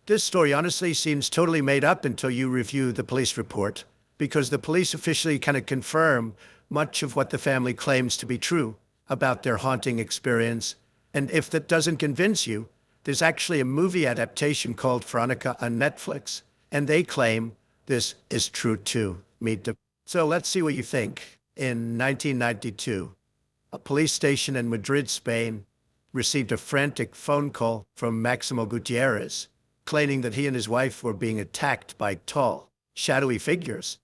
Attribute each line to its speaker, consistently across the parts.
Speaker 1: This story honestly seems totally made up until you review the police report, because the police officially kind of confirm much of what the family claims to be true about their haunting experience. And if that doesn't convince you, there's actually a movie adaptation called Veronica on Netflix, and they claim this is true too. So let's see what you think. In 1992, a police station in Madrid, Spain, received a frantic phone call from Maximo Gutierrez, claiming that he and his wife were being attacked by tall, shadowy figures.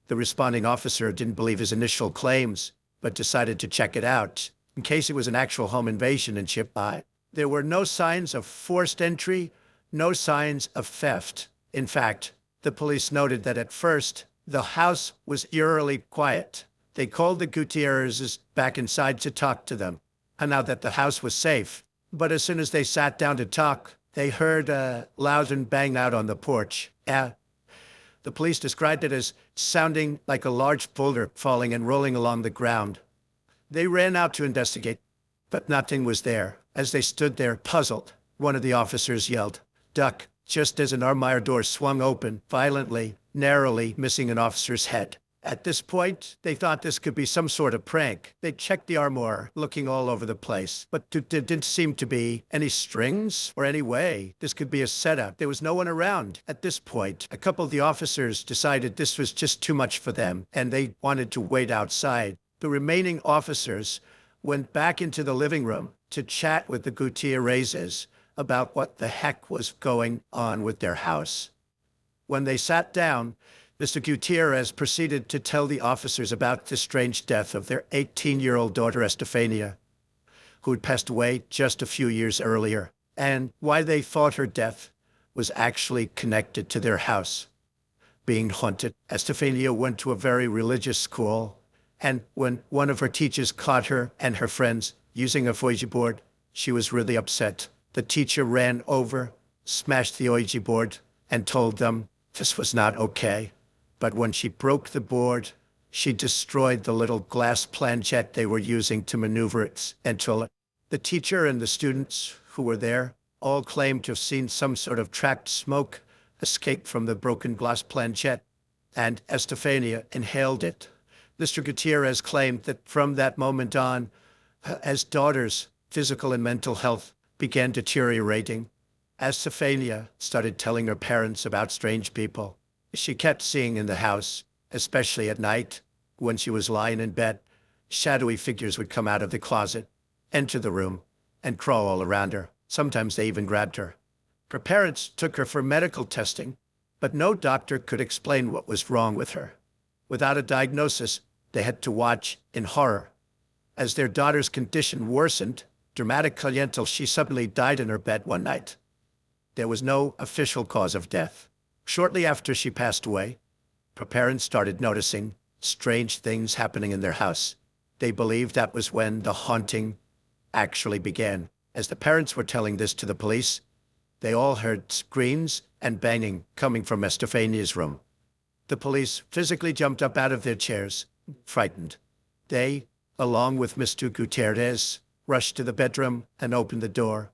Speaker 1: The responding officer didn't believe his initial claims, but decided to check it out, in case it was an actual home invasion and ship by. There were no signs of forced entry, no signs of theft. In fact, the police noted that at first, the house was eerily quiet. They called the Gutierrezes back inside to talk to them, and now that the house was safe. But as soon as they sat down to talk, they heard a loud and bang out on the porch. The police described it as sounding like a large boulder falling and rolling along the ground. They ran out to investigate, but nothing was there. As they stood there, puzzled, one of the officers yelled, "Duck," just as an armoire door swung open, violently, narrowly missing an officer's head. At this point, they thought this could be some sort of prank. They checked the armoire, looking all over the place, but there didn't seem to be any strings or any way this could be a setup. There was no one around. At this point, a couple of the officers decided this was just too much for them, and they wanted to wait outside. The remaining officers went back into the living room to chat with the Gutierrezes about what the heck was going on with their house. When they sat down, Mr. Gutierrez proceeded to tell the officers about the strange death of their 18-year-old daughter, Estefania, who had passed away just a few years earlier, and why they thought her death was actually connected to their house being haunted. Estefania went to a very religious school, and when one of her teachers caught her and her friends using a Ouija board, she was really upset. The teacher ran over, smashed the Ouija board, and told them this was not okay. But when she broke the board, she destroyed the little glass planchette they were using to maneuver it until it. The teacher and the students who were there all claimed to have seen some sort of trapped smoke escape from the broken glass planchette, and Estefania inhaled it. Mr. Gutierrez claimed that from that moment on, as daughter's physical and mental health began deteriorating, Estefania started telling her parents about strange people she kept seeing in the house, especially at night. When she was lying in bed, shadowy figures would come out of the closet, enter the room, and crawl all around her. Sometimes they even grabbed her. Her parents took her for medical testing, but no doctor could explain what was wrong with her. Without a diagnosis, they had to watch in horror as their daughter's condition worsened dramatically until she suddenly died in her bed one night. There was no official cause of death. Shortly after she passed away, her parents started noticing strange things happening in their house. They believed that was when the haunting actually began. As the parents were telling this to the police, they all heard screams and banging coming from Estefania's room. The police physically jumped up out of their chairs, frightened. They, along with Mr. Gutierrez, rushed to the bedroom and opened the door.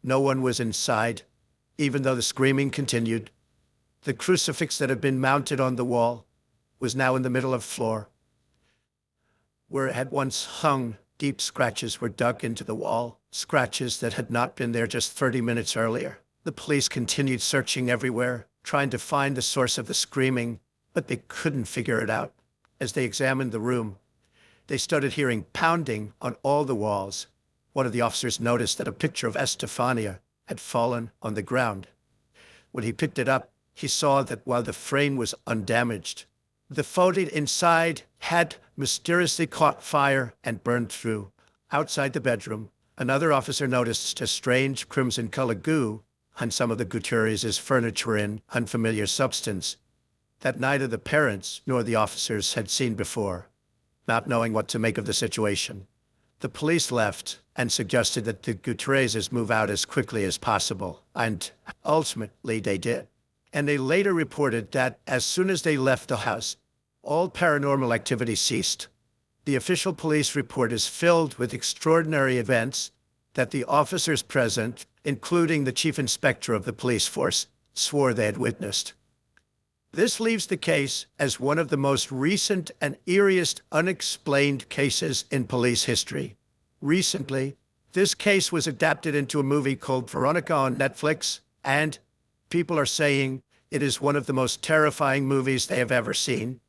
Speaker 1: No one was inside, even though the screaming continued. The crucifix that had been mounted on the wall was now in the middle of the floor. Where it had once hung, deep scratches were dug into the wall, scratches that had not been there just 30 minutes earlier. The police continued searching everywhere, trying to find the source of the screaming, but they couldn't figure it out. As they examined the room, they started hearing pounding on all the walls. One of the officers noticed that a picture of Estefania had fallen on the ground. When he picked it up, he saw that while the frame was undamaged, the photo inside had mysteriously caught fire and burned through. Outside the bedroom, another officer noticed a strange crimson-colored goo on some of the Gutierrez's furniture in unfamiliar substance that neither the parents nor the officers had seen before. Not knowing what to make of the situation, the police left and suggested that the Gutierrezes move out as quickly as possible, and ultimately they did. And they later reported that as soon as they left the house, all paranormal activity ceased. The official police report is filled with extraordinary events that the officers present including the chief inspector of the police force, swore they had witnessed. This leaves the case as one of the most recent and eeriest unexplained cases in police history. Recently, this case was adapted into a movie called Veronica on Netflix, and people are saying it is one of the most terrifying movies they have ever seen.